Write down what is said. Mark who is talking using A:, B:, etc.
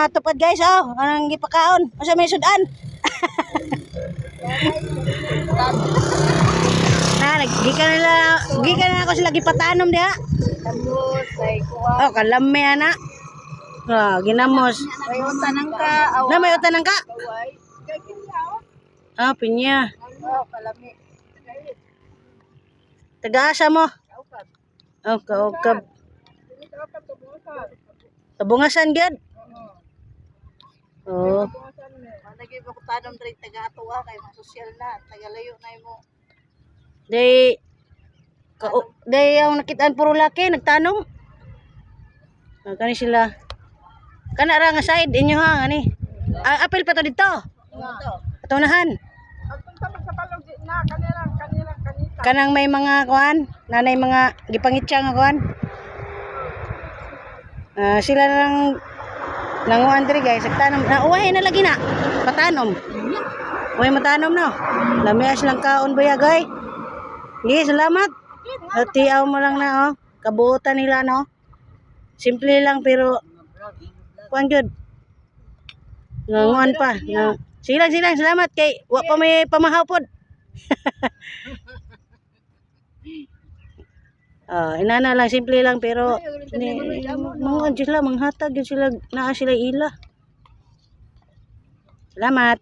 A: mga tupad guys, oh. Anong gipakaon? Asa may sudan? Gikan na ako sila gipatanom diha.
B: Tapos, ay kuha.
A: Oh, kalami ana. Oh, ginamos.
B: May utanang ka.
A: Na may utanang ka?
B: Away.
A: Ah, pinya.
B: Oh, kalami.
A: Taga-asa mo?
B: Kaukab.
A: Oh, kaukab.
B: Kaukab, tabungasan.
A: Tabungasan gyud. Oh.
B: Lagi mo ko tanong rin taga-atuwa kay mga sosyal na. Taga-layo na mo.
A: Day yung nakitaan puro laki nagtanong. Kani sila. Kana ra nga side inyo ha ngani. Apil pa to dito. Patunahan. Kanang may mga kuan, nanay mga gipangitsa nga kuan. Sila lang nanguan diri guys, nagtanom. Uwahe na lagi na. Patanom. Uwahe matanom no. Lamias lang kaon buya guys. Sige, salamat. Tiaw mo lang na oh. Kabuutan nila no. Simple lang pero kuan gyud. Nanguan pa. Silang salamat kay wa pa may pamahaw pod. Inana lang simple lang pero mga sila manghatag gyud sila naa sila ila. Salamat.